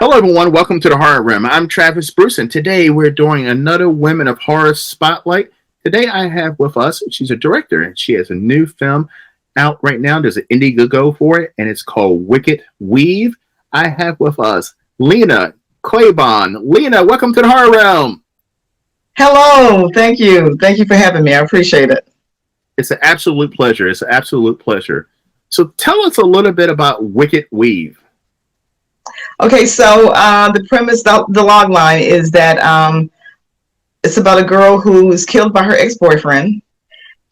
Hello, everyone. Welcome to the Horror Room. I'm Travis Bruce, and today we're doing another Women of Horror Spotlight. Today I have with us, she's a director, and she has a new film out right now. There's an Indiegogo for it, and it's called Wicked Weave. I have with us Lena Claiborne. Lena, welcome to the Horror Room. Hello. Thank you. Thank you for having me. I appreciate it. It's an absolute pleasure. It's an absolute pleasure. So tell us a little bit about Wicked Weave. Okay, so the premise, the log line is that it's about a girl who is killed by her ex-boyfriend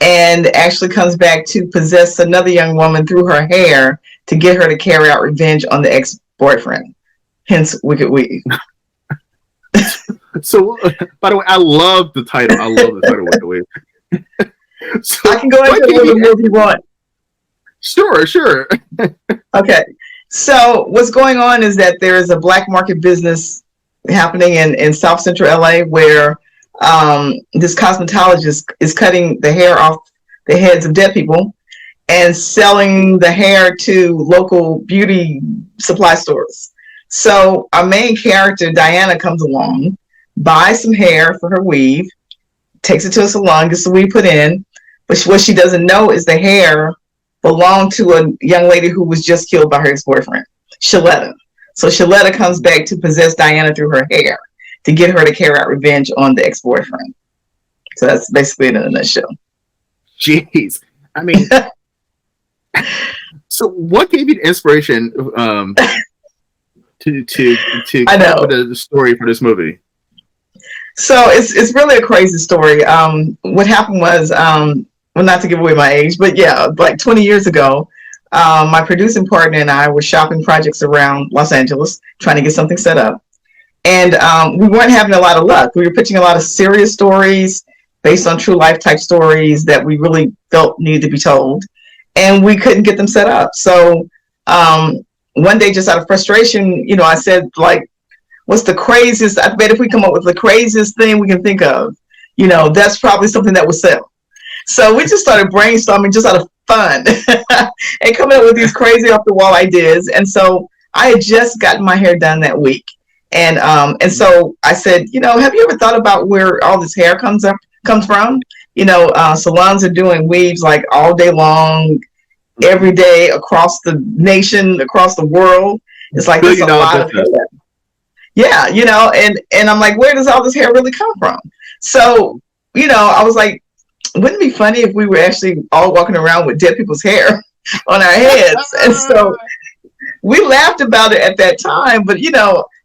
and actually comes back to possess another young woman through her hair to get her to carry out revenge on the ex-boyfriend. Hence, Wicked Weave. So, by the way, I love the title. I love the title, Wicked Weave. So I can go into it if you want. Sure. Okay. So what's going on is that there is a black market business happening in South Central LA where this cosmetologist is cutting the hair off the heads of dead people and selling the hair to local beauty supply stores. So our main character, Diana, comes along, buys some hair for her weave, takes it to a salon, gets the weave put in, but what she doesn't know is the hair belonged to a young lady who was just killed by her ex-boyfriend, Shaletta. So Shaletta comes back to possess Diana through her hair to get her to carry out revenge on the ex-boyfriend. So that's basically it in a nutshell. Jeez. I mean, so what gave you the inspiration to come up with the story for this movie? So it's really a crazy story. What happened was, well, not to give away my age, but yeah, like 20 years ago, my producing partner and I were shopping projects around Los Angeles, trying to get something set up. And we weren't having a lot of luck. We were pitching a lot of serious stories based on true life type stories that we really felt needed to be told. And we couldn't get them set up. So one day, just out of frustration, I said, like, what's the craziest? I bet if we come up with the craziest thing we can think of, that's probably something that would sell. So we just started brainstorming just out of fun and coming up with these crazy off the wall ideas. And so I had just gotten my hair done that week. And so I said, have you ever thought about where all this hair comes from? Salons are doing weaves like all day long, every day across the nation, across the world. It's like there's a lot of hair. Yeah, and I'm like, where does all this hair really come from? So, I was like, wouldn't it be funny if we were actually all walking around with dead people's hair on our heads? And so we laughed about it at that time. But,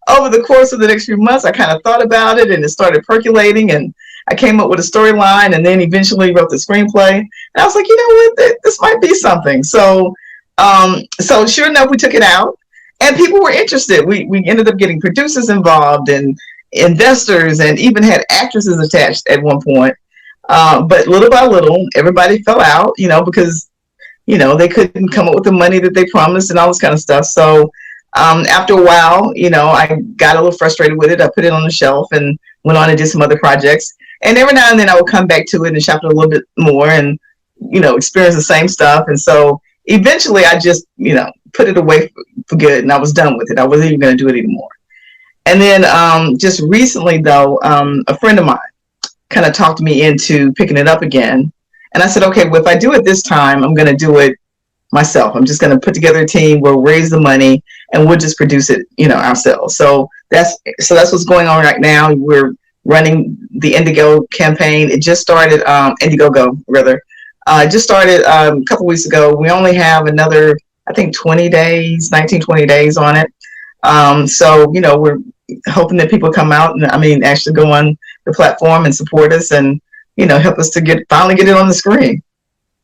over the course of the next few months, I kind of thought about it and it started percolating. And I came up with a storyline and then eventually wrote the screenplay. And I was like, what? This might be something. So sure enough, we took it out and people were interested. We ended up getting producers involved and investors and even had actresses attached at one point. But little by little, everybody fell out, because, they couldn't come up with the money that they promised and all this kind of stuff. So after a while, I got a little frustrated with it. I put it on the shelf and went on and did some other projects. And every now and then I would come back to it and shop it a little bit more and, experience the same stuff. And so eventually I just, put it away for good and I was done with it. I wasn't even going to do it anymore. And then just recently, though, a friend of mine kind of talked me into picking it up again. And I said, okay, well, if I do it this time, I'm going to do it myself. I'm just going to put together a team. We'll raise the money and we'll just produce it, ourselves. So that's what's going on right now. We're running the Indigo campaign. It just started, Indiegogo rather. It just started a couple weeks ago. We only have another, I think 20 days on it. So, we're hoping that people come out and actually go on the platform and support us and, help us to finally get it on the screen.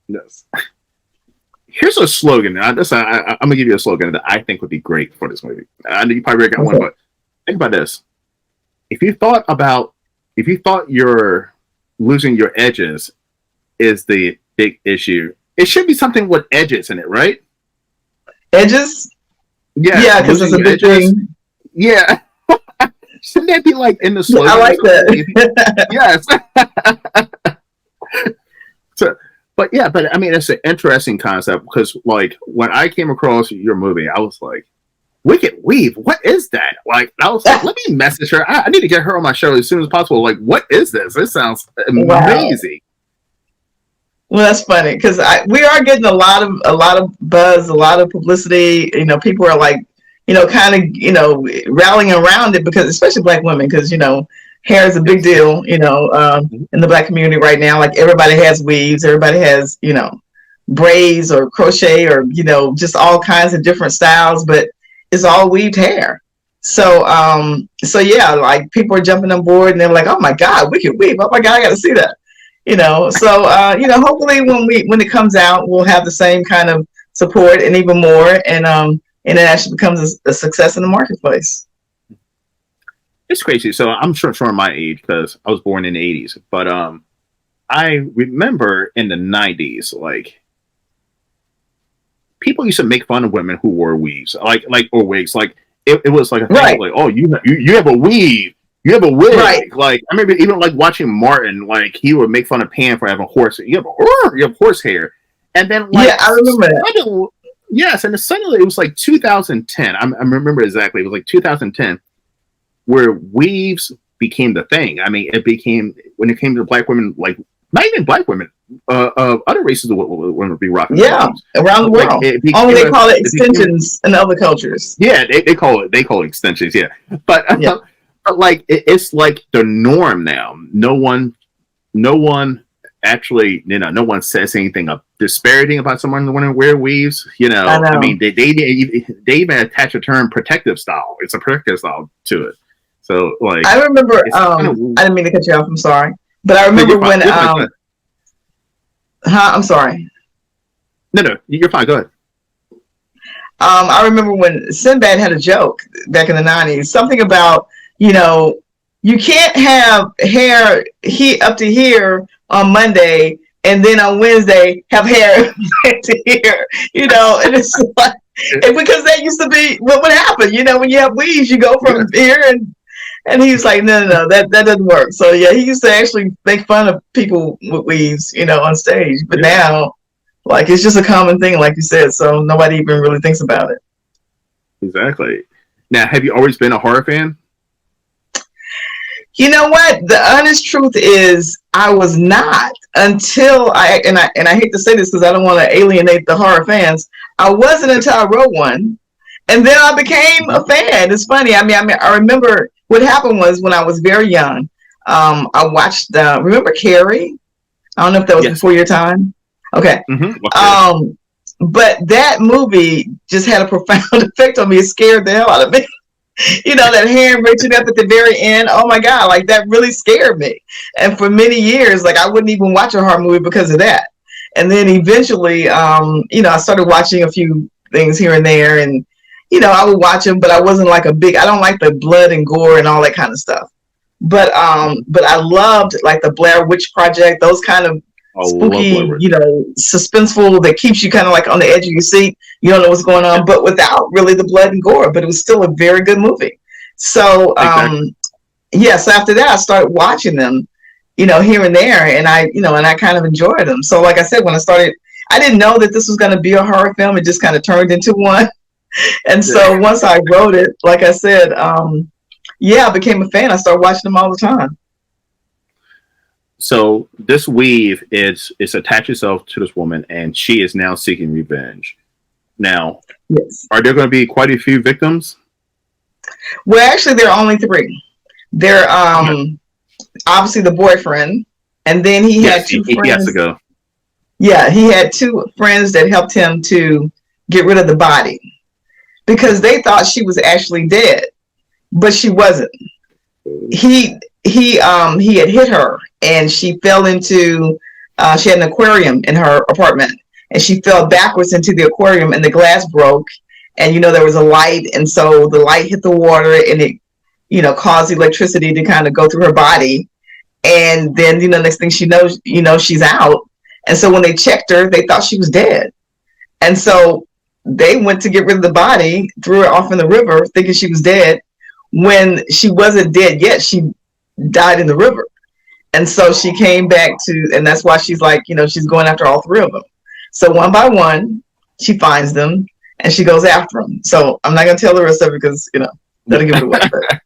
Yes. Here's a slogan. I'm gonna give you a slogan that I think would be great for this movie. I know you probably got one, but think about this. If you thought you're losing your edges is the big issue, it should be something with edges in it, right? Edges? Yeah, because it's a big thing. Yeah. Shouldn't that be like in the slogan? I like that. Yes. But it's an interesting concept because, like, when I came across your movie, I was like, Wicked weave. What is that? Like, I was like, let me message her. I need to get her on my show as soon as possible. Like, what is this? This sounds amazing. Well, that's funny because we are getting a lot of buzz, a lot of publicity. You know, people are like, you know, kind of, you know, rallying around it because, especially Black women, because, you know, hair is a big deal, you know, in the Black community right now. Like, everybody has weaves, everybody has, you know, braids or crochet or, you know, just all kinds of different styles, but it's all weaved hair. So, so yeah, like, people are jumping on board and they're like, oh my God, we can weave. Oh my God, I got to see that. You know, so, you know, hopefully when it comes out, we'll have the same kind of support and even more. And it actually becomes a success in the marketplace. It's crazy. So I'm showing my age because I was born in the 80s. But I remember in the 90s, like, people used to make fun of women who wore weaves, like or wigs. Like, it was like a thing, right. Like, oh, you have a weave. You have a wig. Right. Like, I remember even like watching Martin, like, he would make fun of Pam for having horse. You have horse hair. And then, like, yeah, I remember that. Yes, and suddenly it was like 2010. I remember exactly. It was like 2010 where weaves became the thing. I mean, it became, when it came to Black women, like, not even Black women, other races would be rocking. Yeah, weaves. around the world. Only they call it extensions in other cultures. Yeah, they call it extensions. Yeah, but but like, it's like the norm now. No one actually, you know, no one says anything disparaging about someone wanting to wear weaves. You know, I mean, they even attach a term protective style. It's a protective style to it. So, like, I remember, I didn't mean to cut you off. I'm sorry, but I remember when, I'm sorry. No, you're fine. Go ahead. I remember when Sinbad had a joke back in the 90s, something about, you know, you can't have hair up to here on Monday and then on Wednesday have hair to here, you know, and it's like, because that used to be what would happen, you know, when you have weaves, you go from here and he's like, no, that doesn't work. So yeah, he used to actually make fun of people with weaves, you know, on stage, but now, like, it's just a common thing, like you said, so nobody even really thinks about it. Exactly. Now, have you always been a horror fan? You know what? The honest truth is, I was not until I hate to say this because I don't want to alienate the horror fans. I wasn't until I wrote one, and then I became a fan. It's funny. I mean, I remember what happened was when I was very young. I watched. Remember Carrie? I don't know if that was before your time. Okay. Mm-hmm. But that movie just had a profound effect on me. It scared the hell out of me. You know, that hand reaching up at the very end. Oh my God, like, that really scared me. And for many years, like, I wouldn't even watch a horror movie because of that. And then eventually, you know, I started watching a few things here and there, and, you know, I would watch them, but I wasn't like I don't like the blood and gore and all that kind of stuff. But I loved, like, the Blair Witch Project, those kind of spooky, you know, suspenseful, that keeps you kind of like on the edge of your seat. You don't know what's going on, but without really the blood and gore. But it was still a very good movie. So, so after that, I started watching them, you know, here and there, and I kind of enjoyed them. So, like I said, when I started, I didn't know that this was going to be a horror film. It just kind of turned into one. And so once I wrote it, like I said, I became a fan. I started watching them all the time. So this weave is attached itself to this woman, and she is now seeking revenge. Now, are there going to be quite a few victims? Well, actually, there are only 3. They're obviously the boyfriend, and then he had 2 friends. He has to go. Yeah, he had 2 friends that helped him to get rid of the body because they thought she was actually dead, but she wasn't. He had hit her, and she fell into, she had an aquarium in her apartment, and she fell backwards into the aquarium, and the glass broke, and, you know, there was a light, and so the light hit the water, and it, you know, caused electricity to kind of go through her body, and then, you know, next thing she knows, you know, she's out, and so when they checked her, they thought she was dead, and so they went to get rid of the body, threw her off in the river, thinking she was dead, when she wasn't dead yet. She died in the river. And so she came back and that's why she's like, you know, she's going after all 3 of them. So one by one, she finds them, and she goes after him. So I'm not gonna tell the rest of it because that'll give it away.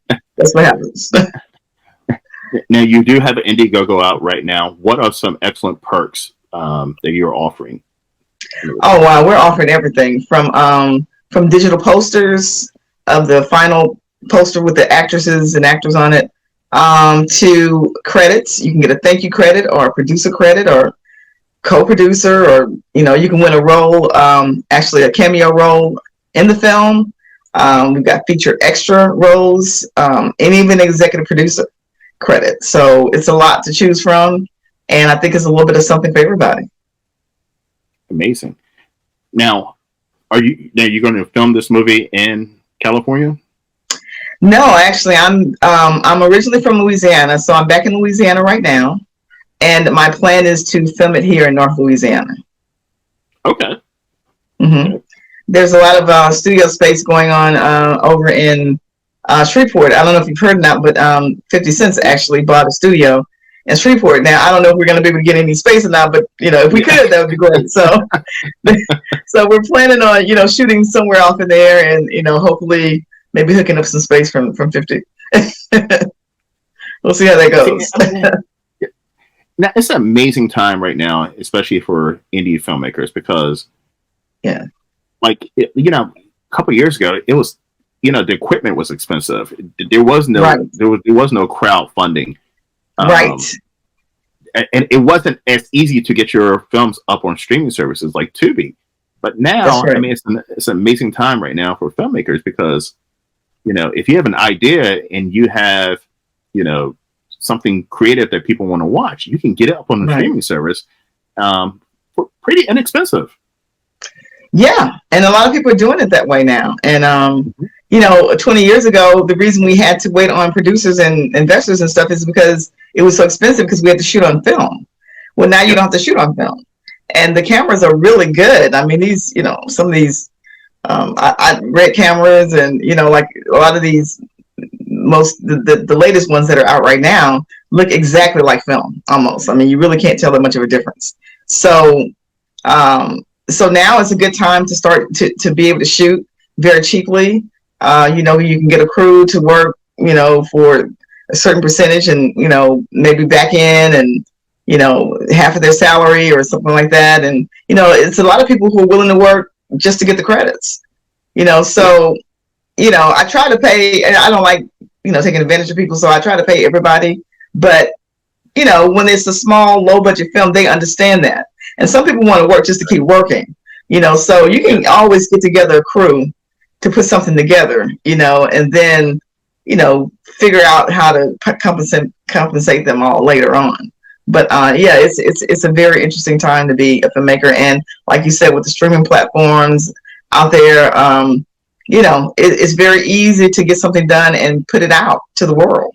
But that's what happens. Now you do have an Indiegogo out right now. What are some excellent perks that you're offering? Oh wow, we're offering everything from digital posters of the final poster with the actresses and actors on it, to credits. You can get a thank you credit or a producer credit or co-producer, or you can win a role, actually a cameo role in the film. We've got featured extra roles, and even executive producer credit. So it's a lot to choose from, and I think it's a little bit of something for everybody. Amazing. Now, are you going to film this movie in California? No, actually, I'm originally from Louisiana, so I'm back in Louisiana right now, and my plan is to film it here in North Louisiana. Okay. Mm-hmm. There's a lot of studio space going on over in Shreveport. I don't know if you've heard of that, but 50 Cent actually bought a studio in Shreveport. Now, I don't know if we're going to be able to get any space or not, but if we could, that would be great. So, so we're planning on shooting somewhere off in there, and hopefully maybe hooking up some space from 50. We'll see how that goes. Now, it's an amazing time right now, especially for indie filmmakers, because like a couple of years ago, it was the equipment was expensive. There was no there was no crowdfunding. Right. And it wasn't as easy to get your films up on streaming services like Tubi. But now, right. I mean, it's an amazing time right now for filmmakers, because, if you have an idea and you have, something creative that people want to watch, you can get it up on the streaming service for pretty inexpensive. Yeah. And a lot of people are doing it that way now. And, 20 years ago, the reason we had to wait on producers and investors and stuff is because it was so expensive, because we had to shoot on film. Well, now you don't have to shoot on film. And the cameras are really good. I mean, these, some of these red cameras, and, like a lot of these, the latest ones that are out right now look exactly like film, almost. I mean, you really can't tell that much of a difference. So, so now it's a good time to start to be able to shoot very cheaply. You can get a crew to work, for a certain percentage, and, maybe back in and, half of their salary or something like that. And, it's a lot of people who are willing to work just to get the credits, so, I try to pay, and I don't like, taking advantage of people. So I try to pay everybody, but, when it's a small, low budget film, they understand that. And some people want to work just to keep working, so you can always get together a crew to put something together, and then, figure out how to compensate them all later on. But it's a very interesting time to be a filmmaker. And like you said, with the streaming platforms out there, it's very easy to get something done and put it out to the world,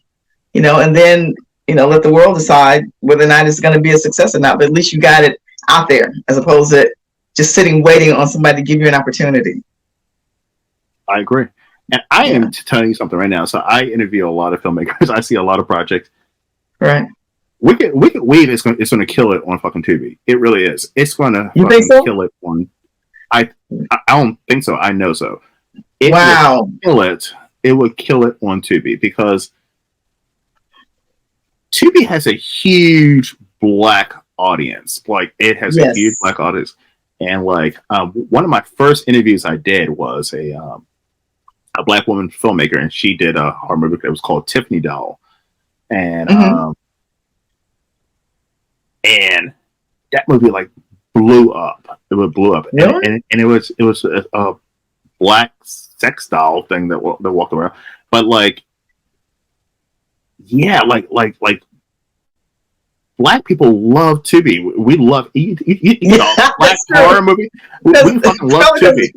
and then, let the world decide whether or not it's going to be a success or not. But at least you got it out there, as opposed to just sitting waiting on somebody to give you an opportunity. I agree. And I am telling you something right now. So I interview a lot of filmmakers. I see a lot of projects. Right. Wicked Weed is going to kill it on fucking Tubi. It really is. It's going to kill it on. I don't think so. I know so. It would kill it. It would kill it on Tubi, because Tubi has a huge Black audience. Like, it has a huge Black audience. And like, one of my first interviews I did was a Black woman filmmaker, and she did a horror movie that was called Tiffany Doll, and and that movie like blew up. It blew up, and it was a Black sex doll thing that walked around. But like, yeah, like Black people love Tubi. We love Black horror movie. We fucking love Tubi.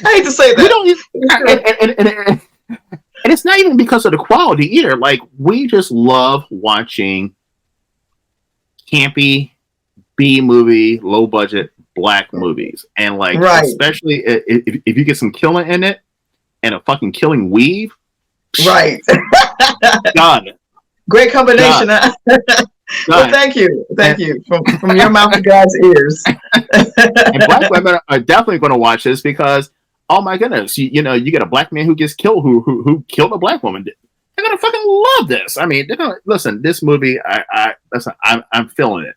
I hate to say that. And it's not even because of the quality either. Like, we just love watching campy B movie, low budget Black movies, and like, especially if you get some killing in it and a fucking killing weave. Right. God. Great combination. Huh? Well, done. thank you from your mouth to God's ears. And black women are definitely going to watch this because, oh my goodness, you know, you get a black man who gets killed, who killed a black woman. They're gonna fucking love this. I mean, they're gonna listen. This movie, I'm feeling it.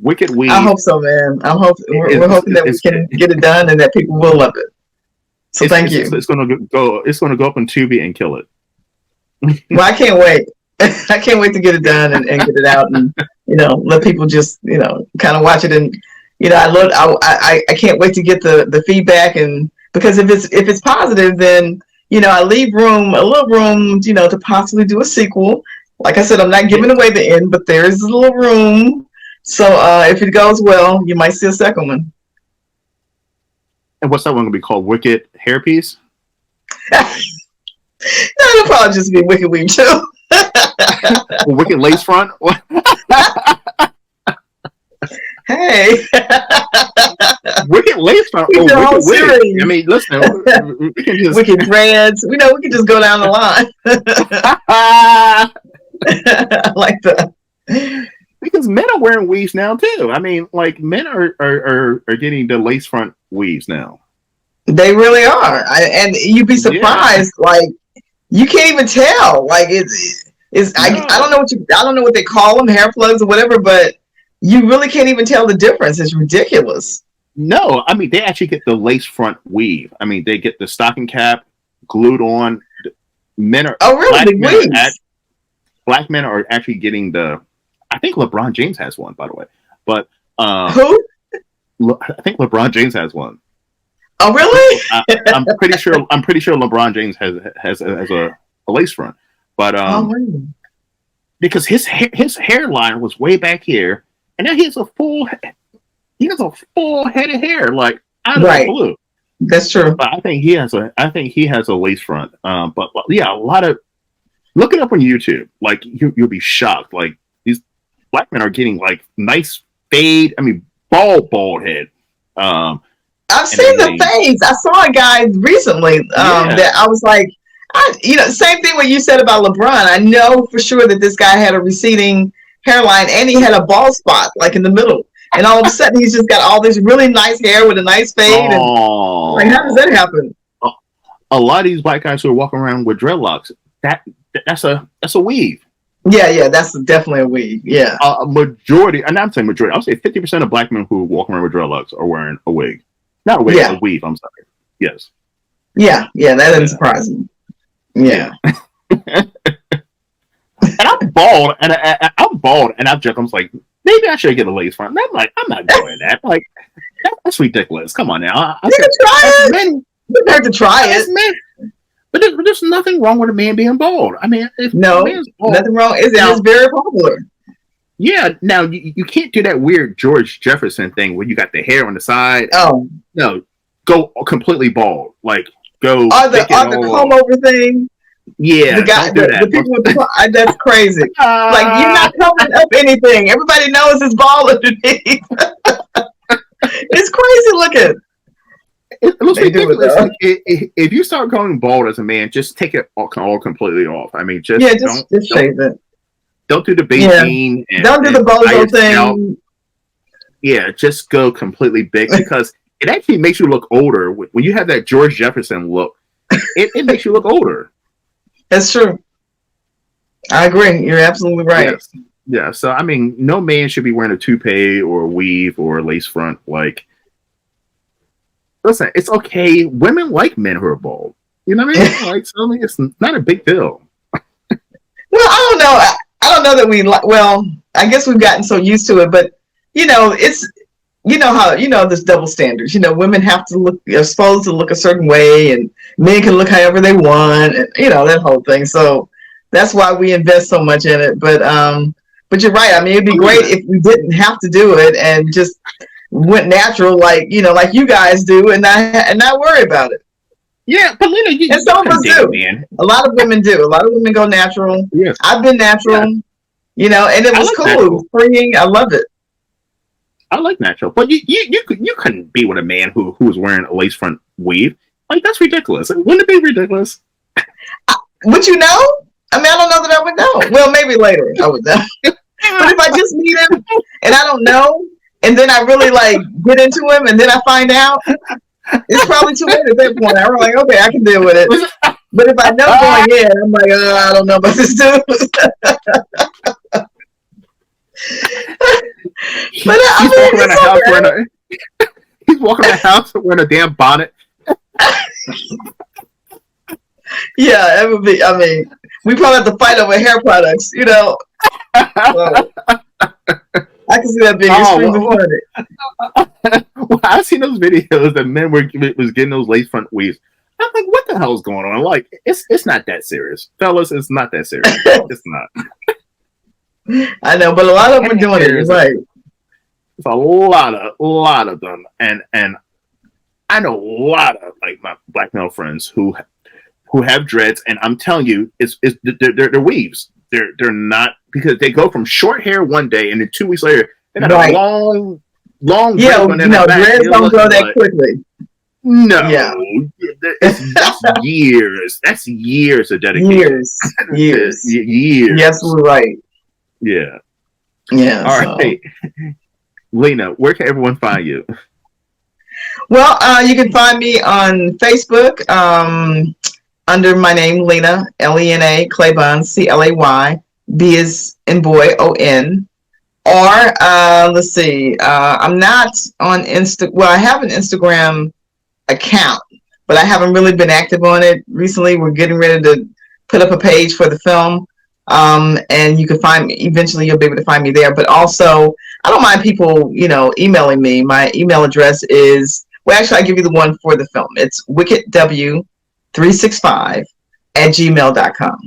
Wicked Weed. I hope so, man. We're hoping that we can get it done and that people will love it. So thank you. It's gonna go. It's gonna go up on Tubi and kill it. Well, I can't wait. I can't wait to get it done and get it out and, you know, let people just, you know, kind of watch it. And, you know, I can't wait to get the feedback. And because if it's positive, then, you know, I leave a little room, you know, to possibly do a sequel. Like I said, I'm not giving away the end, but there is a little room. So if it goes well, you might see a second one. And what's that one gonna be called? Wicked Hairpiece? No, it'll probably just be Wicked Weed too. Wicked Lace Front? Hey. Wicked Lace Front? Oh, Wicked Wig. I mean, listen, we can just... Wicked Dreads. We can just go down the line. I like that. Because men are wearing weaves now too. I mean, like men are getting the lace front weaves now. They really are, and you'd be surprised. Yeah. Like you can't even tell. Like it's. No. I don't know what they call them, hair plugs or whatever, but you really can't even tell the difference. It's ridiculous. No, I mean they actually get the lace front weave. I mean they get the stocking cap glued on. Men are black men are actually getting the. I think LeBron James has one, by the way. But who? I think LeBron James has one. Oh, really? I'm pretty sure. LeBron James has a lace front, but really? Because his hairline was way back here, and now he has a full head of hair, like out of the blue. That's true. But I think he has a lace front. But yeah, a lot of look it up on YouTube. Like you'll be shocked. Like these black men are getting like nice fade. I mean, bald head. I've seen the fades. I saw a guy recently that I was like, same thing what you said about LeBron. I know for sure that this guy had a receding hairline and he had a bald spot like in the middle. And all of a sudden he's just got all this really nice hair with a nice fade. And like, how does that happen? A lot of these black guys who are walking around with dreadlocks, that's a weave. Yeah, that's definitely a weave. Yeah. Majority, and I'm saying majority, I'll say 50% of black men who walk around with dreadlocks are wearing a wig. Not a wig, a weave, I'm sorry. Yes. Yeah, that doesn't surprise me. Yeah. And I'm bald, and I'm joking. I'm like, maybe I should get a lace front. And I'm like, I'm not doing that. Like, that's ridiculous. Come on now. You can try it. You have to try it. Men. But there's nothing wrong with a man being bald. I mean, nothing wrong. It's very popular. Yeah. Now you can't do that weird George Jefferson thing where you got the hair on the side. Oh no, go completely bald. Like go. The comb over thing. Yeah, the people with that's crazy. Like you're not covering up anything. Everybody knows it's bald underneath. It's crazy looking. It looks ridiculous. If you start going bald as a man, just take it all completely off. I mean, just shave it. Don't do the beanie. Yeah. Don't do the bozo thing. Yeah, just go completely big because it actually makes you look older. When you have that George Jefferson look, it makes you look older. That's true. I agree. You're absolutely right. Yes. Yeah. So I mean, no man should be wearing a toupee or a weave or a lace front. Like, listen, it's okay. Women like men who are bald. You know what I mean? Like, so, I mean, it's not a big deal. Well, I don't know. I don't know that we like. Well, I guess we've gotten so used to it, but it's how there's double standards. Women have to are supposed to look a certain way, and men can look however they want, and that whole thing. So that's why we invest so much in it. But you're right. I mean, it'd be great if we didn't have to do it and just went natural, like you guys do, and not worry about it. Yeah, but Lena, and some of us do. Man. A lot of women do. A lot of women go natural. Yes. I've been natural. Yeah. And it was cool. Natural. It was freeing. I love it. I like natural, but you couldn't be with a man who was wearing a lace front weave. Like that's ridiculous. Wouldn't it be ridiculous? Would you know? I mean, I don't know that I would know. Well, maybe later I would know. But if I just meet him and I don't know, and then I really like get into him, and then I find out, it's probably too late at that point. I'm like, okay, I can deal with it. But if I know going in, I'm like, I don't know about this dude. But he's walking around the house wearing he's walking around the house wearing a damn bonnet. Yeah, it would be. I mean, we probably have to fight over hair products, you know. So, I can see that being extremely funny. Well, I've seen those videos that men was getting those lace front weaves. I'm like, what the hell is going on? Like, it's not that serious, fellas. It's not that serious. It's not. I know, but a lot of them are doing it. Right. It's a lot of them, and I know a lot of like my black male friends who have dreads, and I'm telling you, they're weaves. They're not, because they go from short hair one day, and then 2 weeks later they got a long. Yeah, dreads don't grow that quickly. No, yeah. That's years. That's years of dedication. Years. Yes, we're right. Yeah. Yeah. All right. Lena, where can everyone find you? Well, you can find me on Facebook under my name, Lena, Lena Claybon, Clay, B is in boy, O-N. Or let's see, I'm not on Well, I have an Instagram account, but I haven't really been active on it recently. We're getting ready to put up a page for the film, and you can find me. Eventually, you'll be able to find me there. But also, I don't mind people, emailing me. My email address is, well, actually, I'll give you the one for the film. It's wickedw365@gmail.com.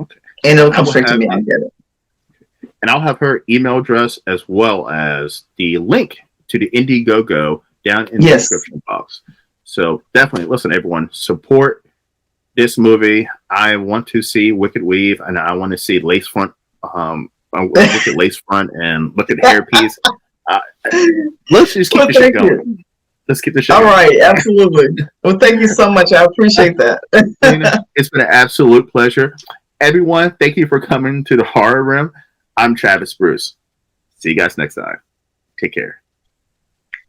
Okay. And it'll come straight to me. I'll get it. And I'll have her email address as well as the link to the Indiegogo down in the description box. So definitely, listen, everyone, support this movie. I want to see Wicked Weave, and I want to see lace front. Look at lace front and look at the hairpiece. Let's just keep the shit going. Let's keep the show. All right, absolutely. Well, thank you so much. I appreciate that. It's been an absolute pleasure. Everyone, thank you for coming to the Horror Room. I'm Travis Bruce. See you guys next time. Take care.